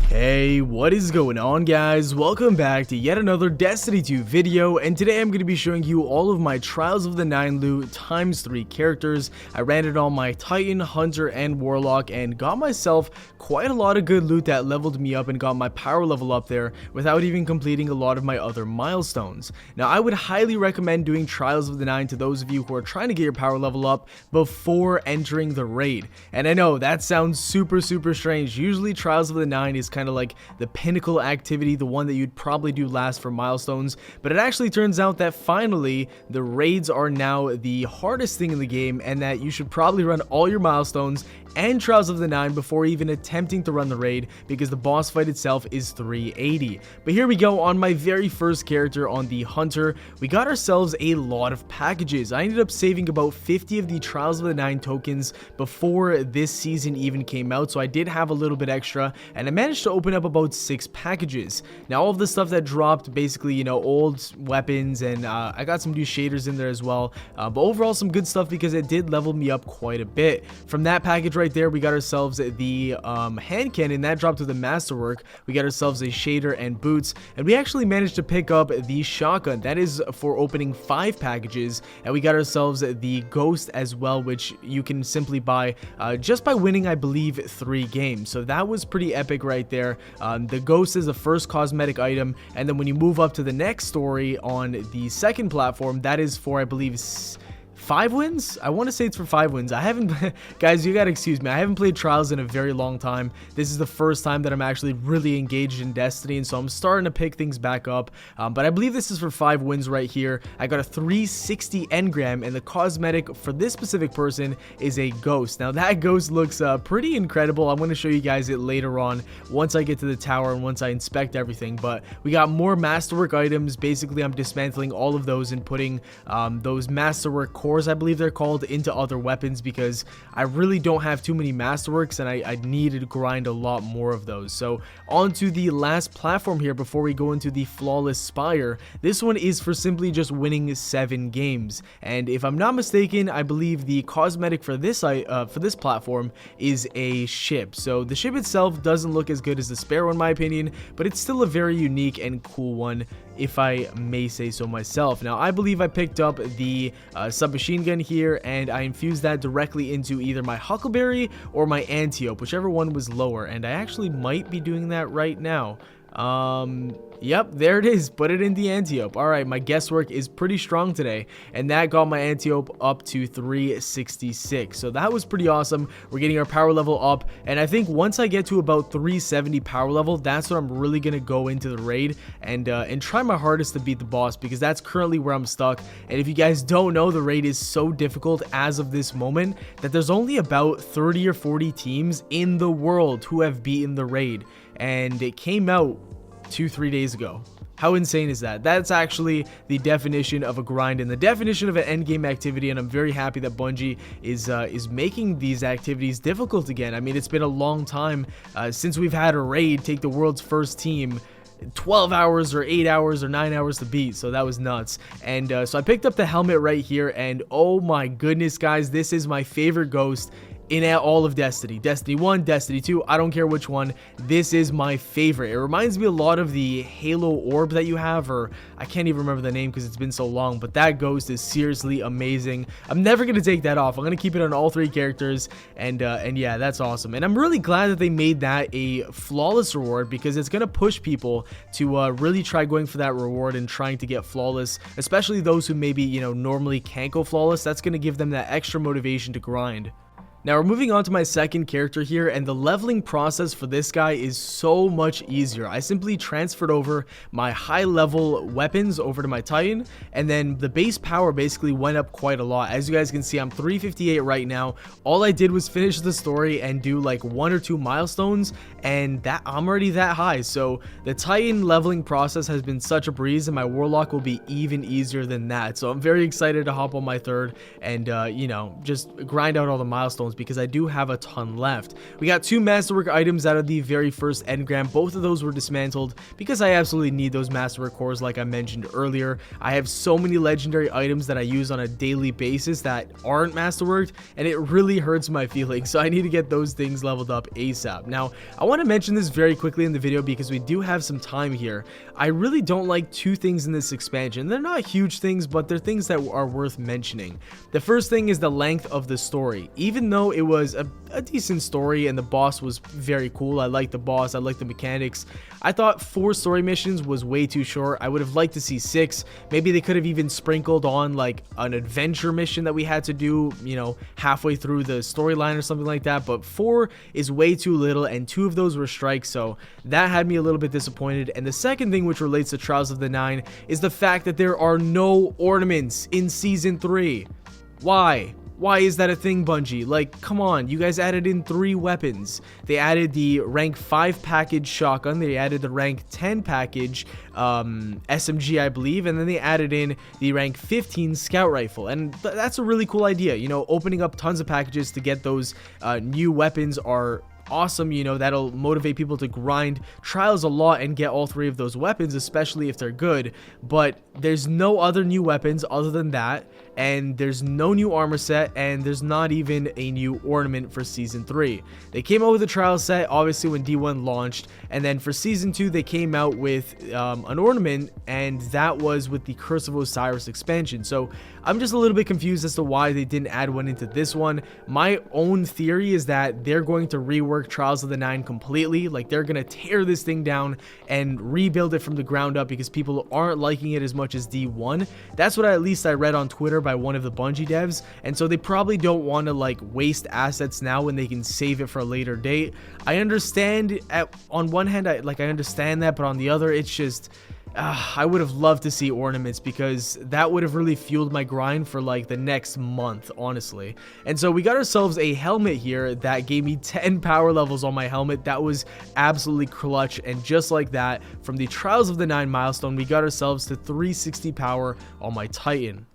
Hey, what is going on, guys? Welcome back to yet another Destiny 2 video, and today I'm going to be showing you all of my Trials of the Nine loot ×3 characters. I ran it on my Titan, Hunter, and Warlock, and got myself quite a lot of good loot that leveled me up and got my power level up there without even completing a lot of my other milestones. Now, I would highly recommend doing Trials of the Nine to those of you who are trying to get your power level up before entering the raid. And I know that sounds super strange. Usually Trials of the Nine is kind of like the pinnacle activity, the one that you'd probably do last for milestones, but it actually turns out that finally the raids are now the hardest thing in the game, and that you should probably run all your milestones and Trials of the Nine before even attempting to run the raid, because the boss fight itself is 380. But here we go. On my very first character, on the Hunter, we got ourselves a lot of packages. I ended up saving about 50 of the Trials of the Nine tokens before this season even came out, so I did have a little bit extra, and I managed to open up about 6 packages. Now, all of the stuff that dropped, basically, you know, old weapons, and I got some new shaders in there as well, but overall some good stuff because it did level me up quite a bit. From that package right there, we got ourselves the hand cannon that dropped with the masterwork. We got ourselves a shader and boots, and we actually managed to pick up the shotgun. That is for opening 5 packages, and we got ourselves the ghost as well, which you can simply buy just by winning, I believe, 3 games. So that was pretty epic right there. The ghost is the first cosmetic item, and then when you move up to the next story on the second platform, that is for, I believe, 5 wins? I want to say it's for 5 wins. I haven't, guys, you gotta excuse me, I haven't played Trials in a very long time. This is the first time that I'm actually really engaged in Destiny, and so I'm starting to pick things back up. But I believe this is for 5 wins right here. I got a 360 engram, and the cosmetic for this specific person is a ghost. Now, that ghost looks pretty incredible. I'm going to show you guys it later on once I get to the tower and once I inspect everything. But we got more masterwork items. Basically, I'm dismantling all of those and putting those masterwork cores, I believe they're called, into other weapons, because I really don't have too many masterworks, and I needed to grind a lot more of those. So on to the last platform here before we go into the flawless spire. This one is for simply just winning 7 games, and if I'm not mistaken, I believe the cosmetic for this platform is a ship. So the ship itself doesn't look as good as the Sparrow in my opinion, but it's still a very unique and cool one, if I may say so myself. Now, I believe I picked up the submachine gun here, and I infused that directly into either my Huckleberry or my Antiope, whichever one was lower, and I actually might be doing that right now. Yep, there it is. Put it in the Antiope. Alright, my guesswork is pretty strong today, and that got my Antiope up to 366. So that was pretty awesome. We're getting our power level up, and I think once I get to about 370 power level, that's when I'm really gonna go into the raid and try my hardest to beat the boss, because that's currently where I'm stuck. And if you guys don't know, the raid is so difficult as of this moment that there's only about 30 or 40 teams in the world who have beaten the raid, and it came out 2-3 days ago. How insane is that? That's actually the definition of a grind and the definition of an endgame activity, and I'm very happy that Bungie is making these activities difficult again. I mean, it's been a long time since we've had a raid take the world's first team 12 hours or 8 hours or 9 hours to beat, so that was nuts. And so I picked up the helmet right here, and oh my goodness, guys, this is my favorite ghost in all of Destiny. Destiny 1, Destiny 2, I don't care which one. This is my favorite. It reminds me a lot of the Halo orb that you have, or I can't even remember the name because it's been so long, but that ghost is seriously amazing. I'm never going to take that off. I'm going to keep it on all 3 characters, and yeah, that's awesome. And I'm really glad that they made that a flawless reward, because it's going to push people to really try going for that reward and trying to get flawless, especially those who maybe, you know, normally can't go flawless. That's going to give them that extra motivation to grind. Now we're moving on to my second character here, and the leveling process for this guy is so much easier. I simply transferred over my high level weapons over to my Titan, and then the base power basically went up quite a lot. As you guys can see, I'm 358 right now. All I did was finish the story and do like 1 or 2 milestones, and that I'm already that high. So the Titan leveling process has been such a breeze, and my Warlock will be even easier than that. So I'm very excited to hop on my third and you know, just grind out all the milestones, milestones because I do have a ton left. We got 2 masterwork items out of the very first engram. Both of those were dismantled because I absolutely need those masterwork cores like I mentioned earlier. I have so many legendary items that I use on a daily basis that aren't masterworked, and it really hurts my feelings, so I need to get those things leveled up ASAP. Now, I want to mention this very quickly in the video because we do have some time here. I really don't like 2 things in this expansion. They're not huge things, but they're things that are worth mentioning. The first thing is the length of the story. Even though it was a decent story and the boss was very cool, I like the boss, I like the mechanics, I thought 4 story missions was way too short. I would have liked to see 6. Maybe they could have even sprinkled on like an adventure mission that we had to do, you know, halfway through the storyline or something like that, but 4 is way too little, and 2 of those were strikes, so that had me a little bit disappointed. And the second thing, which relates to Trials of the Nine, is the fact that there are no ornaments in Season 3. Why? Why is that a thing, Bungie? Like, come on, you guys added in 3 weapons. They added the rank 5 package shotgun, they added the rank 10 package SMG, I believe, and then they added in the rank 15 scout rifle, and that's a really cool idea. You know, opening up tons of packages to get those new weapons are awesome. You know, that'll motivate people to grind Trials a lot and get all 3 of those weapons, especially if they're good. But there's no other new weapons other than that, and there's no new armor set, and there's not even a new ornament for Season 3. They came out with a trial set, obviously, when D1 launched, and then for Season 2, they came out with an ornament, and that was with the Curse of Osiris expansion. So I'm just a little bit confused as to why they didn't add one into this one. My own theory is that they're going to rework Trials of the Nine completely. Like, they're going to tear this thing down and rebuild it from the ground up because people aren't liking it as much as D1. That's what at least I read on Twitter by one of the Bungie devs, and so they probably don't want to like waste assets now when they can save it for a later date. I understand on one hand, I understand that, but on the other, it's just I would have loved to see ornaments because that would have really fueled my grind for like the next month, honestly. And so we got ourselves a helmet here that gave me 10 power levels on my helmet. That was absolutely clutch, and just like that, from the Trials of the Nine milestone, we got ourselves to 360 power on my Titan.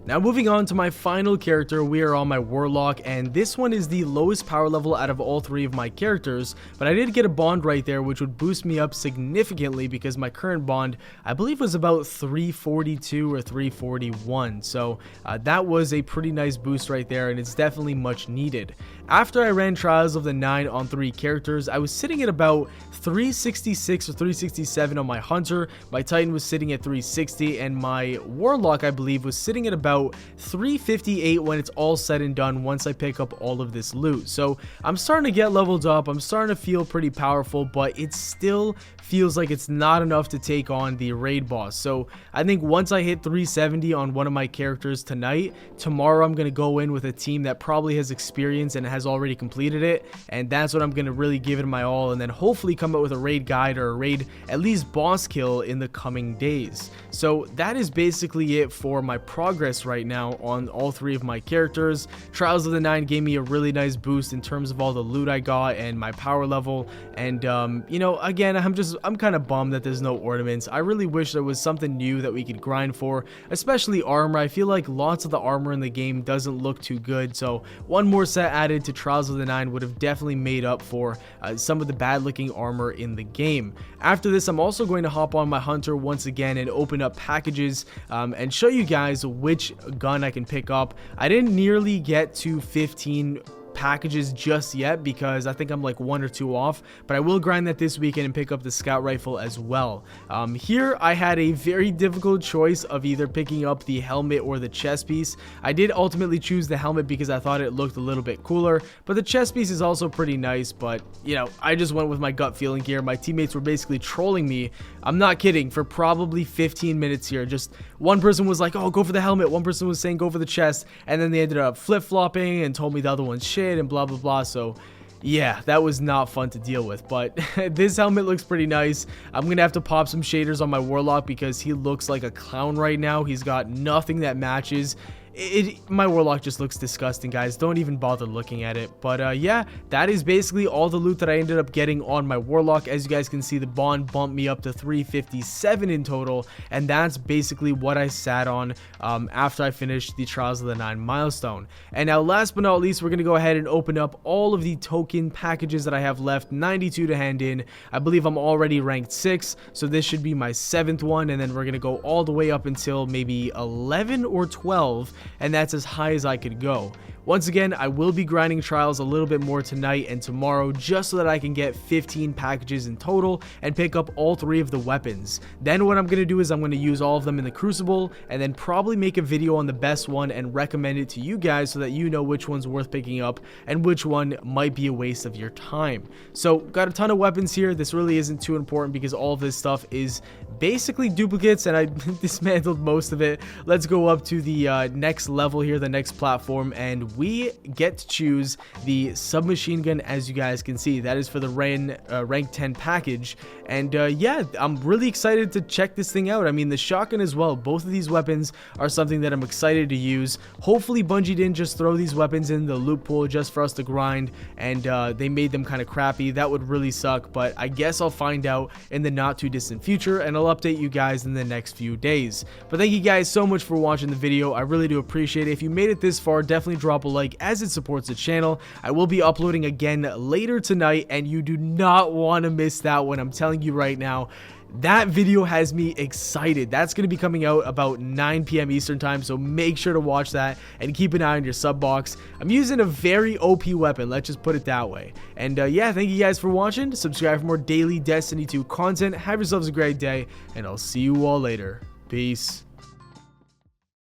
Now moving on to my final character, we are on my Warlock, and this one is the lowest power level out of all 3 of my characters, but I did get a bond right there which would boost me up significantly because my current bond I believe was about 342 or 341, so that was a pretty nice boost right there, and it's definitely much needed. After I ran Trials of the Nine on 3 characters, I was sitting at about 366 or 367 on my Hunter, my Titan was sitting at 360, and my Warlock I believe was sitting at about 358 when it's all said and done once I pick up all of this loot. So I'm starting to get leveled up, I'm starting to feel pretty powerful, but it still feels like it's not enough to take on the raid boss. So I think once I hit 370 on one of my characters tonight, tomorrow I'm going to go in with a team that probably has experience and has already completed it, and that's what I'm going to really give it my all, and then hopefully come up with a raid guide or a raid at least boss kill in the coming days. So that is basically it for my progress right now on all 3 of my characters. Trials of the Nine gave me a really nice boost in terms of all the loot I got and my power level, and you know, again, I'm kind of bummed that there's no ornaments. I really wish there was something new that we could grind for, especially armor. I feel like lots of the armor in the game doesn't look too good, so one more set added to Trials of the Nine would have definitely made up for some of the bad looking armor in the game. After this, I'm also going to hop on my Hunter once again and open up packages and show you guys which gun I can pick up. I didn't nearly get to 15 packages just yet because I think I'm like 1 or 2 off, but I will grind that this weekend and pick up the scout rifle as well. Here I had a very difficult choice of either picking up the helmet or the chest piece. I did ultimately choose the helmet because I thought it looked a little bit cooler, but the chest piece is also pretty nice. But you know, I just went with my gut feeling here. My teammates were basically trolling me, I'm not kidding, for probably 15 minutes here. Just one person was like, oh, go for the helmet, one person was saying go for the chest, and then they ended up flip-flopping and told me the other one's shit and blah blah blah. So yeah, that was not fun to deal with, but this helmet looks pretty nice. I'm gonna have to pop some shaders on my Warlock because he looks like a clown right now. He's got nothing that matches. my warlock just looks disgusting, guys. Don't even bother looking at it. But yeah, that is basically all the loot that I ended up getting on my warlock. As you guys can see, the bond bumped me up to 357 in total, and that's basically what I sat on after I finished the Trials of the 9 milestone. And now last but not least, we're going to go ahead and open up all of the token packages that I have left, 92 to hand in. I believe I'm already ranked 6, so this should be my 7th one, and then we're going to go all the way up until maybe 11 or 12, and that's as high as I could go. Once again, I will be grinding trials a little bit more tonight and tomorrow just so that I can get 15 packages in total and pick up all 3 of the weapons. Then what I'm going to do is I'm going to use all of them in the Crucible and then probably make a video on the best one and recommend it to you guys so that you know which one's worth picking up and which one might be a waste of your time. So got a ton of weapons here. This really isn't too important because all of this stuff is basically duplicates and I dismantled most of it. Let's go up to the next level here, the next platform, and we get to choose the submachine gun. As you guys can see, that is for the rank 10 package, and yeah, I'm really excited to check this thing out. I mean, the shotgun as well, both of these weapons are something that I'm excited to use. Hopefully Bungie didn't just throw these weapons in the loot pool just for us to grind and they made them kind of crappy. That would really suck, but I guess I'll find out in the not too distant future and I'll update you guys in the next few days. But thank you guys so much for watching the video. I really do appreciate it. If you made it this far, definitely drop a like as it supports the channel. I will be uploading again later tonight and you do not want to miss that one. I'm telling you right now, that video has me excited. That's going to be coming out about 9 p.m. Eastern time, so make sure to watch that and keep an eye on your sub box. I'm using a very OP weapon, let's just put it that way. And yeah, thank you guys for watching. Subscribe for more daily Destiny 2 content. Have yourselves a great day, and I'll see you all later. Peace.